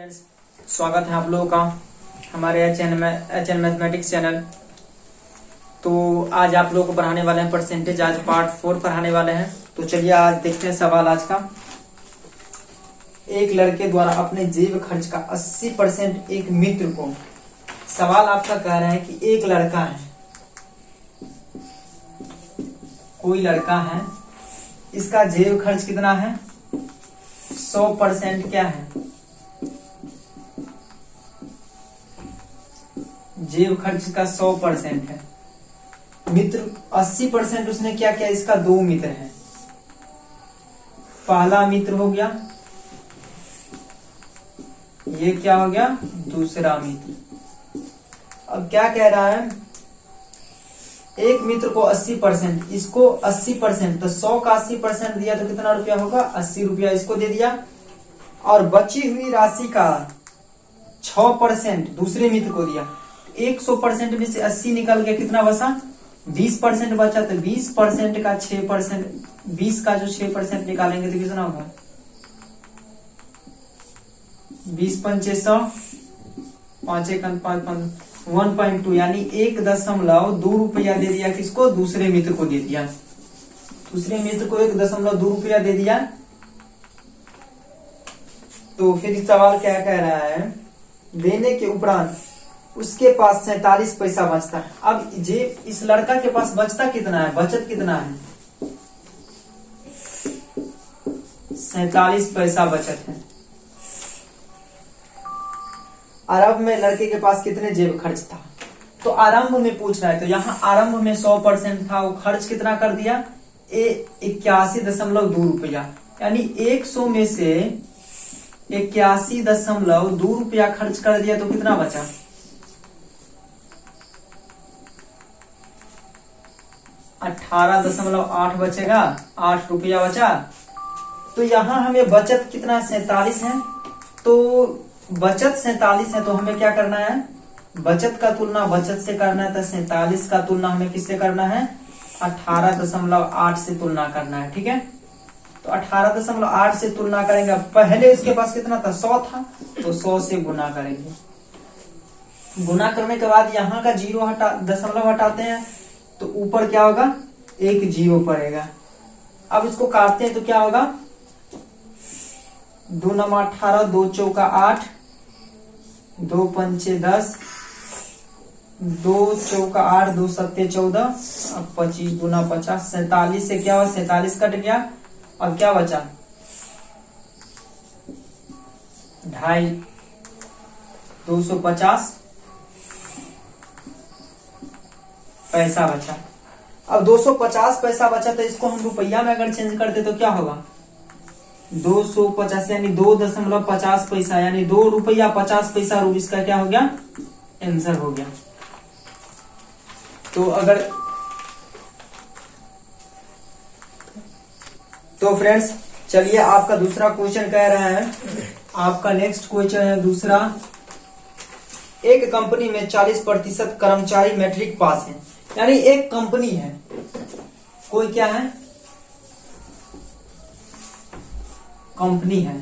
Friends, स्वागत है आप लोगों का हमारे एचएन मैथमेटिक्स चैनल। तो आज आप लोगों को पढ़ाने वाले हैं परसेंटेज। आज पार्ट 4 पढ़ाने वाले हैं। तो चलिए आज देखते हैं सवाल आज का। एक लड़के द्वारा अपने जेब खर्च का 80% एक मित्र को। सवाल आपका कह रहा है कि एक लड़का है, कोई लड़का है, इसका जेब खर्च कितना है? 100% क्या है? जेब खर्च का 100% है। मित्र 80% उसने क्या किया? इसका दो मित्र हैं। पहला मित्र हो गया, ये क्या हो गया? दूसरा मित्र। अब क्या कह रहा है? एक मित्र को 80%, इसको 80%, तो 100 का 80% दिया तो कितना रुपया होगा? 80 रुपया इसको दे दिया। और बची हुई राशि का 6% दूसरे मित्र को दिया। 100% में से 80 निकल गया, कितना बचा? 20% बचा। तो 20% का 6%, 20 का जो 6% निकालेंगे तो कितना होगा? 20 पंचे 100, 5 एक 1.2, यानी 1.2 रुपया दे दिया। किसको? दूसरे मित्र को दे दिया। दूसरे मित्र को 1.2 रुपया दे दिया। तो फिर सवाल क्या कह रहा है? देने के उपरांत उसके पास 47 पैसा बचता है। अब जे इस लड़का के पास बचता कितना है? बचत कितना है? 47 पैसा बचत है। आरंभ में लड़के के पास कितने जेब खर्च था? तो आरंभ में पूछ रहा है, तो यहाँ आरंभ में 100% था, वो खर्च कितना कर दिया? 81.2 रुपया, यानी 100 में से 81.2 रुपया खर्च कर दिया। तो कितना बचा? 18.8 बचेगा, 8 रुपया बचा। तो यहाँ हमें बचत कितना? 47 है। तो बचत 47 है, तो हमें क्या करना है? बचत का तुलना बचत से करना है। तो 47 का तुलना हमें किससे करना है? 18.8 से तुलना करना है। ठीक है, तो 18.8 से तुलना करेंगे। पहले इसके पास कितना था? 100 था, तो 100 से गुना करेंगे। गुना करने के बाद यहाँ का जीरो दशमलव हटाते हैं, तो ऊपर क्या होगा? एक जीरो पड़ेगा। अब इसको काटते हैं तो क्या होगा? 2 9 18, 2 चौका 8, 2 पंचे 10, 2 चौका 8, 2 सत्ते 14, अब 25 गुना 50, 47 से क्या हुआ? 47 कट गया। अब क्या बचा? 2.5, 250 पैसा बचा। अब 250 पैसा बचा, तो इसको हम रुपया में अगर चेंज करते तो क्या होगा? 250 यानी 2.50 पैसा, यानी 2 रुपया 50 पैसा। इसका क्या हो गया? आंसर हो गया। तो फ्रेंड्स, चलिए आपका दूसरा क्वेश्चन कह रहा है। आपका नेक्स्ट क्वेश्चन है दूसरा। एक कंपनी में 40% कर्मचारी मैट्रिक पास है, यानी एक कंपनी है, कोई क्या है? कंपनी है।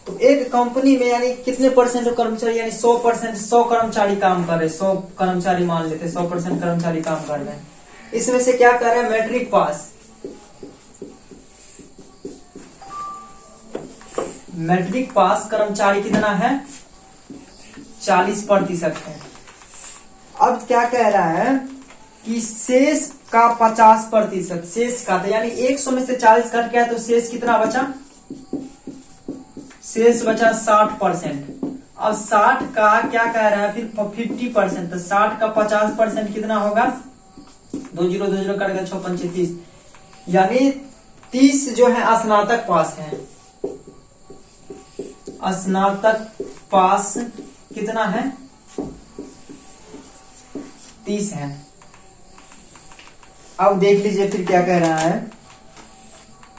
तो एक कंपनी में यानी कितने परसेंट कर्मचारी? यानी 100%, 100 कर्मचारी काम कर रहे, 100 कर्मचारी मान लेते, 100% कर्मचारी काम कर रहे हैं। इसमें से क्या कर रहे हैं? Matric pass. मैट्रिक पास कर्मचारी कितना है? 40% है। अब क्या कह रहा है कि शेष का 50%, शेष का, तो यानी 100 में से 40 कट गया, तो शेष कितना बचा? शेष बचा 60%। अब 60 का क्या कह रहा है? फिर 50%, तो 60 का 50% कितना होगा? 2 0 2 0 कट गया, 6 पंचे 30, यानी 30 जो है स्नातक पास है। स्नातक पास कितना है? 30 है। अब देख लीजिए फिर क्या कह रहा है।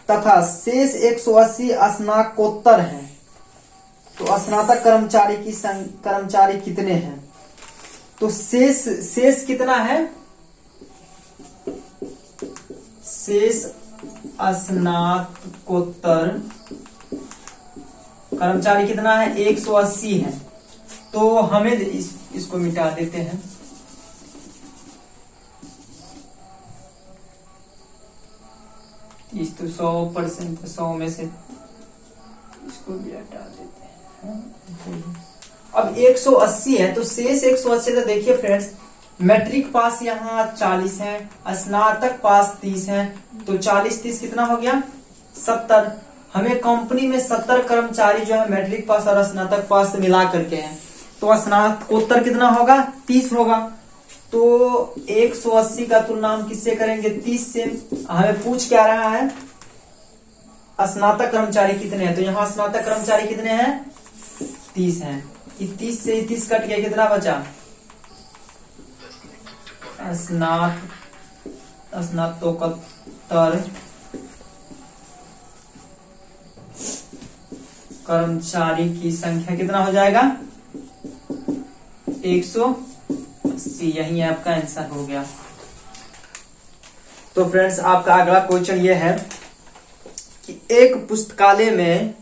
तथा शेष 180 स्नातकोत्तर है। तो स्नातक कर्मचारी कितने हैं? तो शेष कितना है? शेष स्नातकोत्तर कर्मचारी कितना है 180 है। तो हमें इसको मिटा देते हैं। इस तो 100%, 100 में से इसको भी हटा देते हैं। अब 180 है तो शेष 180। तो देखिए फ्रेंड्स, मैट्रिक पास यहाँ 40 है, स्नातक पास 30 है, तो 40 30 कितना हो गया 70। हमें कंपनी में 70 कर्मचारी जो है मैट्रिक पास और स्नातक पास मिला करके हैं, तो स्नातकोत्तर कितना होगा 30 होगा। तो 180 का तुलना हम किससे करेंगे 30 से। हमें पूछ क्या रहा है स्नातक कर्मचारी कितने हैं, तो यहाँ स्नातक कर्मचारी कितने हैं 30 हैं। 30 से 30 कट गया, कितना बचा स्नातकोत्तर कर्मचारी की संख्या कितना हो जाएगा 180। यही आपका आंसर हो गया। तो फ्रेंड्स आपका अगला क्वेश्चन ये है कि एक पुस्तकालय में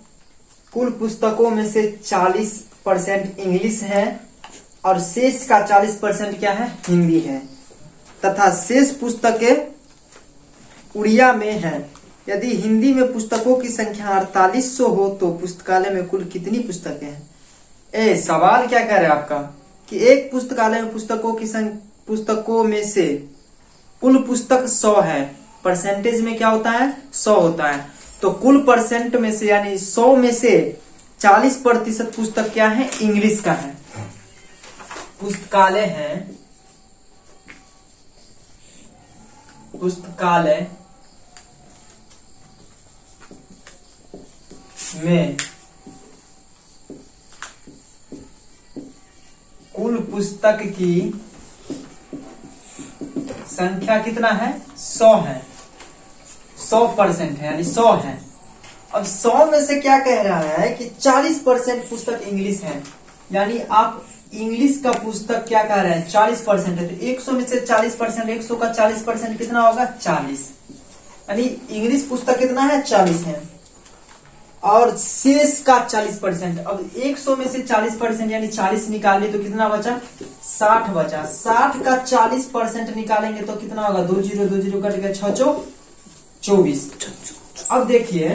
कुल पुस्तकों में से 40% इंग्लिश है और शेष का 40% क्या है हिंदी है, तथा शेष पुस्तकें उड़िया में है। यदि हिंदी में पुस्तकों की संख्या 4800 हो तो पुस्तकालय में कुल कितनी पुस्तकें हैं। सवाल क्या कह रहा है आपका कि एक पुस्तकालय में पुस्तकों में से कुल पुस्तक 100 है, परसेंटेज में क्या होता है 100 होता है, तो कुल परसेंट में से यानी 100 में से 40% पुस्तक क्या है इंग्लिश का है। पुस्तकालय में कुल पुस्तक की संख्या कितना है 100 है, 100% है यानी 100 है। अब 100 में से क्या कह रहा है कि 40% पुस्तक इंग्लिश है, यानी आप इंग्लिश का पुस्तक क्या कह रहे हैं 40% है, तो 100 में से 40%, 100 का 40% कितना होगा 40, यानी इंग्लिश पुस्तक कितना है 40 है और शेष का 40%। अब 100 में से 40% यानी 40 निकालिए तो कितना बचा 60 बचा। 60 का 40% निकालेंगे तो कितना होगा 2 0 2 0 कट गया 6 चौ 24। अब देखिए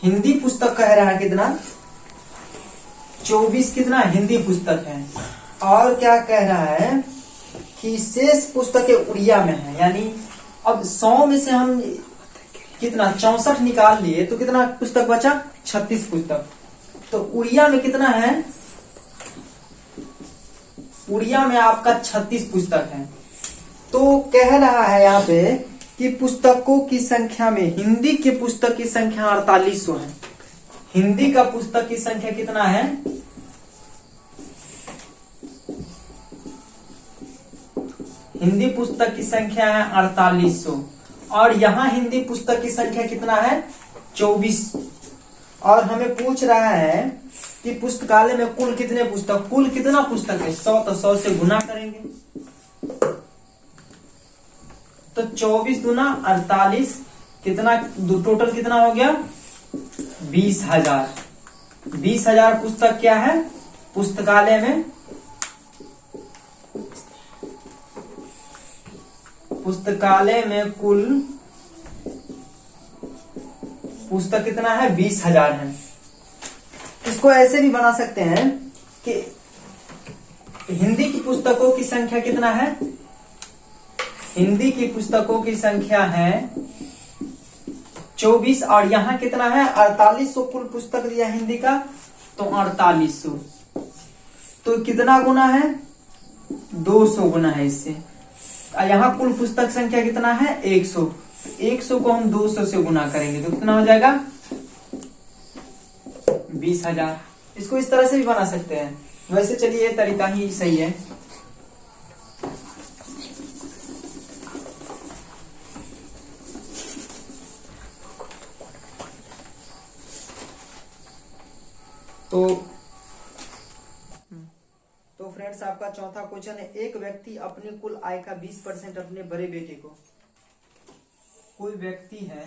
हिंदी पुस्तक कह रहा है कितना 24 कितना हिंदी पुस्तक है, और क्या कह रहा है कि शेष पुस्तकें उड़िया में है, यानी अब 100 में से हम कितना 64 निकाल लिए तो कितना पुस्तक बचा 36 पुस्तक। तो उड़िया में कितना है, उड़िया में आपका 36 पुस्तक है। तो कह रहा है यहाँ पे कि पुस्तकों की संख्या में हिंदी के पुस्तक की संख्या 4800 है। हिंदी का पुस्तक की संख्या कितना है हिंदी पुस्तक की संख्या है 4800 और यहाँ हिंदी पुस्तक की संख्या कितना है 24। और हमें पूछ रहा है कि पुस्तकालय में कुल कितने पुस्तक, कुल कितना पुस्तक है 100, तो 100 से गुना करेंगे तो 24 गुना 48 कितना टोटल कितना हो गया 20,000। 20,000 पुस्तक क्या है पुस्तकालय में, पुस्तकालय में कुल पुस्तक कितना है 20,000 है। इसको ऐसे भी बना सकते हैं कि हिंदी की पुस्तकों की संख्या कितना है, हिंदी की पुस्तकों की संख्या है 24 और यहाँ कितना है 4800 कुल पुस्तक दिया हिंदी का, तो 4800 तो कितना गुना है 200 गुना है इससे। यहाँ कुल पुस्तक संख्या कितना है 100, 100 को हम 200 से गुना करेंगे तो कितना हो जाएगा 20,000। इसको इस तरह से भी बना सकते हैं, वैसे चलिए ये तरीका ही सही है। तो फ्रेंड्स आपका चौथा क्वेश्चन है, एक व्यक्ति अपनी कुल आय का 20% अपने बड़े बेटे को कोई व्यक्ति है,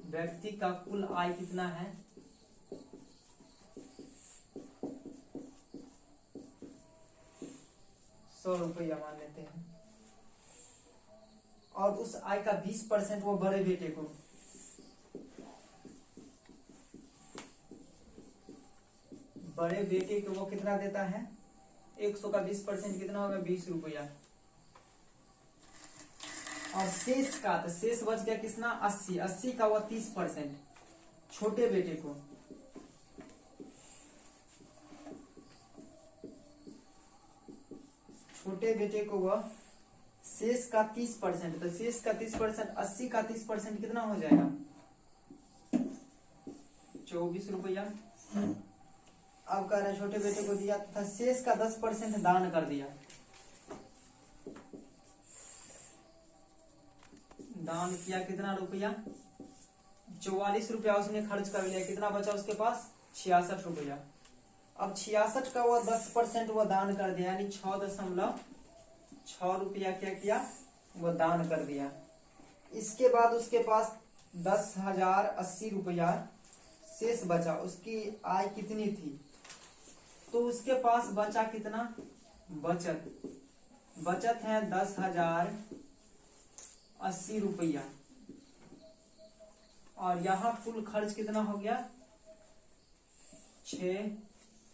व्यक्ति का कुल आय कितना है, 100 रुपया मान लेते हैं, और उस आय का 20% वो बड़े बेटे को, बड़े बेटे को वो कितना देता है, 100 का 20% कितना होगा, 20 रुपया। और शेष का, तो शेष बच गया कितना, 80, 80 का वो 30% छोटे बेटे को, छोटे बेटे को वह शेष का 30%, तो शेष का 30%, 80 का 30% कितना हो जाएगा, 24 रुपया। अब कह रहे छोटे बेटे को दिया तथा शेष का 10% दान कर दिया, दान किया कितना रुपया, 44 रुपया उसने खर्च कर लिया, कितना बचा उसके पास, 66 रुपया। अब 66 का वो 10% वो दान कर दिया, यानी 6.6 रुपया क्या किया, वो दान कर दिया। इसके बाद उसके पास 10,080 रुपया शेष बचा, उसकी आय कितनी थी, तो उसके पास बचा कितना, बचत, बचत है 10,080 रुपया, और यहाँ कुल खर्च कितना हो गया, 6,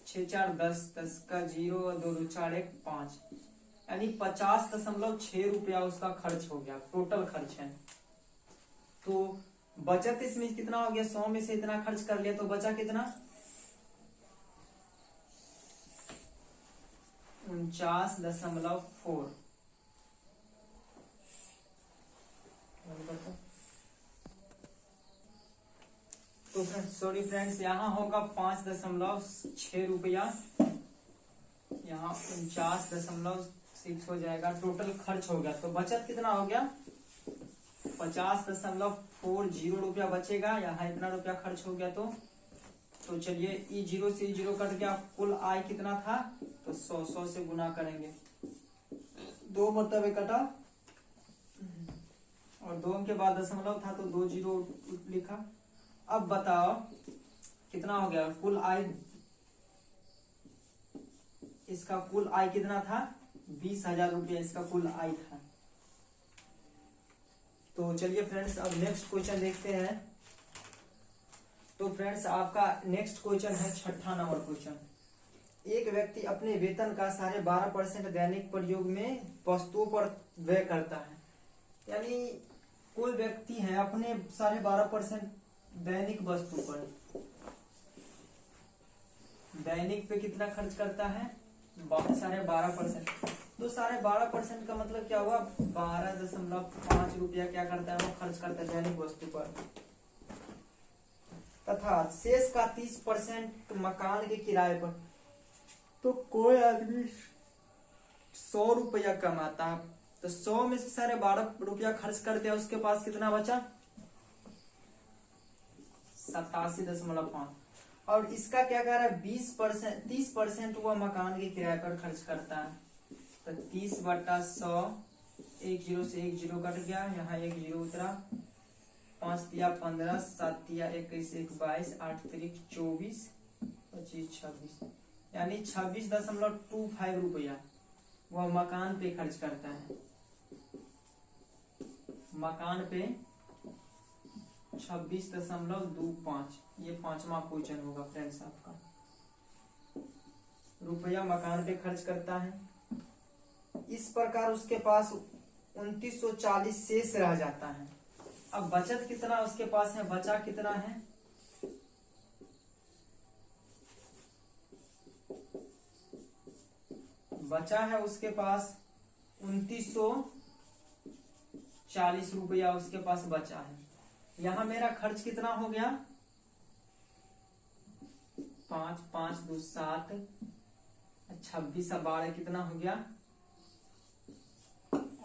6 4 10, 10 का 0, 2 2 4 1 5, यानी 50.6 रुपया उसका खर्च हो गया, टोटल खर्च है। तो बचत इसमें कितना हो गया, 100 में से इतना खर्च कर लिया, तो बचा कितना, 49.4। तो सॉरी फ्रेंड्स, यहाँ होगा 5.6 रुपया, यहाँ 49.6 हो जाएगा, टोटल खर्च हो गया। तो बचत कितना हो गया, 50.40 रुपया बचेगा, यहाँ इतना रुपया खर्च हो गया। तो चलिए E0 से E0 कट गया, कुल आय कितना था, तो 100 से गुना करेंगे, 2 मरतबे कटा और 2 के बाद दशमलव था तो 2 जीरो लिखा। अब बताओ कितना हो गया कुल आय, इसका कुल आय कितना था, 20,000 रुपया इसका कुल आय था। तो चलिए फ्रेंड्स अब नेक्स्ट क्वेश्चन देखते हैं। तो फ्रेंड्स आपका नेक्स्ट क्वेश्चन है 6ठा नंबर क्वेश्चन। एक व्यक्ति अपने वेतन का 12.5% दैनिक प्रयोग में वस्तुओं पर व्यय करता है, यानी कोई व्यक्ति है अपने 12.5% दैनिक वस्तु पर, दैनिक पे कितना खर्च करता है, 12.5%। तो 12.5% का मतलब क्या हुआ, 12.5 रुपया क्या करता है, वो खर्च करता है दैनिक वस्तु पर, तथा शेष का 30% मकान के किराए पर। तो कोई आदमी 100 रुपया कमाता है, तो 100 में से 12.5 रुपया खर्च करते हैं, उसके पास कितना बचा, 87.5। और इसका क्या कह रहा है, 20%, 30% वह मकान के किराए पर खर्च करता है। तो 30/100, 1 0 से 1 0 कट गया, यहाँ 1 0 उतरा, 5 तिया 15, 7 तिया 21, 1 22, 8 तिरिक 24, 25 26, यानी 26.25 रुपया वह मकान पे खर्च करता है, मकान पे 26.25। ये 5वां क्वेश्चन होगा फ्रेंड्स आपका, रुपया मकान पे खर्च करता है। इस प्रकार उसके पास 2940 शेष रह जाता है। अब बचत कितना उसके पास है, बचा कितना है, बचा है उसके पास 2940 रुपया उसके पास बचा है। यहां मेरा खर्च कितना हो गया, 5 5 2 7, 26 12 कितना हो गया,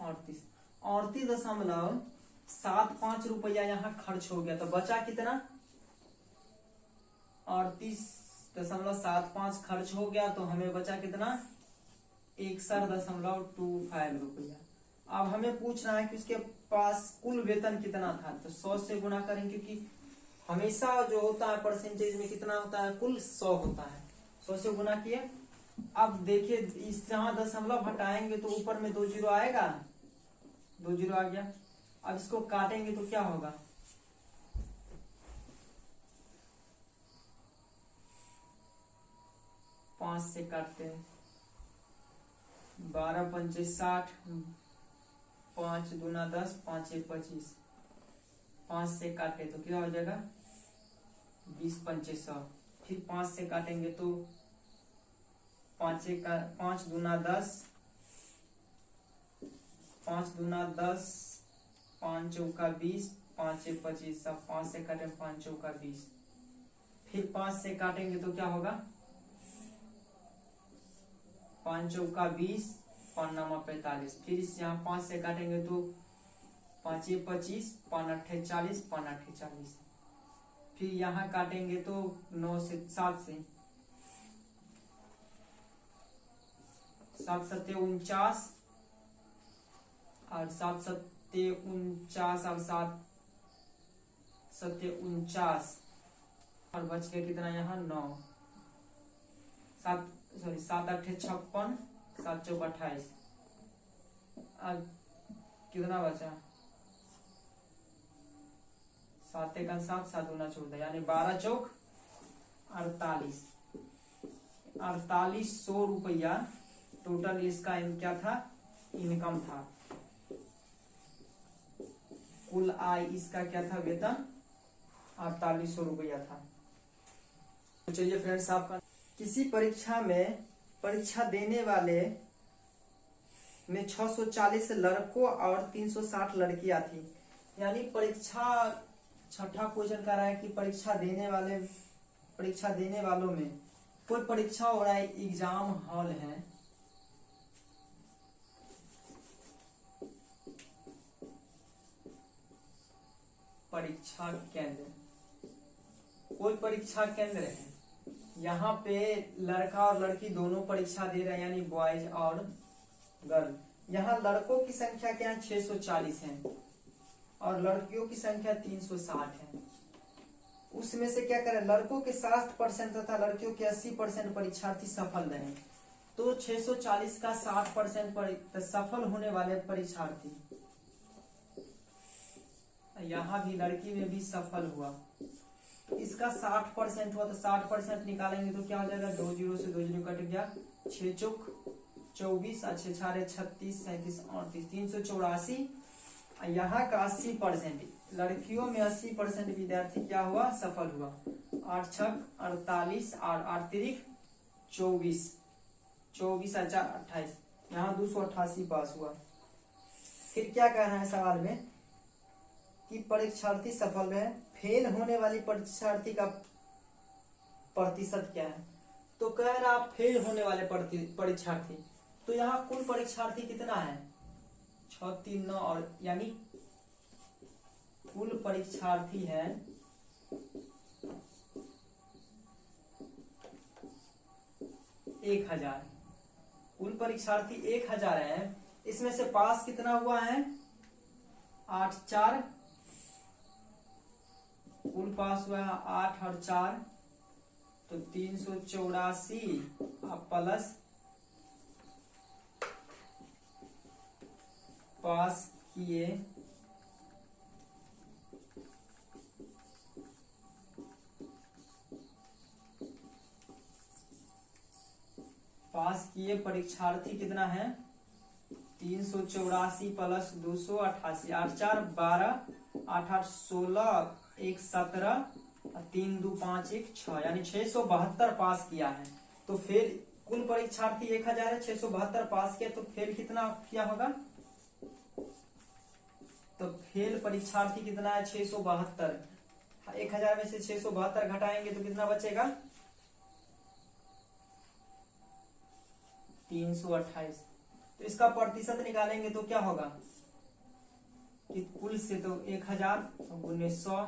38.75 रुपया यहाँ खर्च हो गया। तो बचा कितना, 38.75 खर्च हो गया, तो हमें बचा कितना, 61.25 रुपया। अब हमें पूछना है कि उसके पास कुल वेतन कितना था, तो 100 से गुना करेंगे, क्योंकि हमेशा जो होता है परसेंटेज में कितना होता है, कुल 100 होता है। 100 से गुना किए। अब देखिए इस जहां दशमलव हटाएंगे तो ऊपर में 2 जीरो आएगा, 2 जीरो आ गया। अब इसको काटेंगे तो क्या होगा, 5 से काटते हैं, 12 पंचे 60, 5 दूना 10, 5 एक 25, 5 से काटे तो क्या हो जाएगा 20 पंचे 100। फिर 5 से काटेंगे तो 5 दूना 10, 5 दूना 10, 5 चौका 20, 5 एक 25, सब 5 से काटे 5 चौका 20। फिर 5 से काटेंगे तो क्या होगा 5 चौका 20, 5 नामा 45। फिर इस यहाँ 5 से काटेंगे तो 5 एक 25, 5 अट्ठे 40, 5 अट्ठे 40। फिर यहाँ काटेंगे तो 9 से 7 से 7 सत्ते 49 और 7 सत्ते 49 और 7 सत्ते 49 और बच गया कितना यहाँ 9, 7 अट्ठे 56, 7 चौक 28। अब कितना बचा 7 एक 7, 7 दूना 14, यानी 12 चौक 48, 4800 रुपया टोटल इसका क्या था, इनकम था। कुल आय इसका क्या था, वेतन 4800 रुपया था। तो चलिए फ्रेंड्स, आपका किसी परीक्षा में परीक्षा देने वाले में 640 लड़कों और 360 लड़कियां थी। यानी परीक्षा, छठा क्वेश्चन कह रहा है कि परीक्षा देने वालों में कोई परीक्षा हो रहा है, एग्जाम हॉल है, परीक्षा केंद्र, कोई परीक्षा केंद्र है, यहाँ पे लड़का और लड़की दोनों परीक्षा दे रहे हैं, यानी बॉयज और गर्ल। यहाँ लड़कों की संख्या क्या है 640 है और लड़कियों की संख्या 360 है। उसमें से क्या करें, लड़कों के 60% तथा लड़कियों के 80% परीक्षार्थी सफल रहे। तो 640 का 60% सफल होने वाले परीक्षार्थी, यहाँ भी लड़की में भी सफल हुआ, तो इसका 60% हुआ, तो 60% निकालेंगे तो क्या हो जाएगा, 2 जीरो से 2 जीरो कट गया, 6 चौक 24, 6 छारे 36, 37, 38, 384। यहाँ का 80%, लड़कियों में 80% विद्यार्थी क्या हुआ, सफल हुआ। 8 छक 48 और 8 तिरिक 24, 24 और 4 28, यहाँ 288 पास हुआ। फिर क्या कह रहा है सवाल में कि परीक्षार्थी सफल रहे, फेल होने वाली परीक्षार्थी का प्रतिशत क्या है। तो कह रहा फेल होने वाले परीक्षार्थी, तो यहाँ कुल परीक्षार्थी कितना है 639, और यानी कुल परीक्षार्थी है 1000। कुल परीक्षार्थी 1000 है, इसमें से पास कितना हुआ है 8-4, कुल पास हुआ है 8 और 4, तो 384 प्लस पास किए, परीक्षार्थी कितना है 384 प्लस 288, 8 4 12, 8 8 16, 1 17, 3 2 5 1 6, यानी 672 पास किया है। तो फेल, कुल परीक्षार्थी 1000 है, 672 पास किया, तो फेल कितना किया होगा, तो फेल परीक्षार्थी कितना है 672। 1000 में से 672 घटाएंगे तो कितना बचेगा 328। तो इसका प्रतिशत निकालेंगे तो क्या होगा कि कुल से तो 1000 गुने 100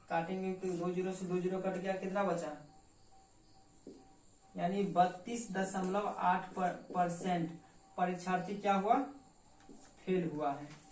काटेंगे तो 2 जीरो से 2 जीरो कट गया, कितना बचा, यानी 32.8% परीक्षार्थी क्या हुआ फेल हुआ है।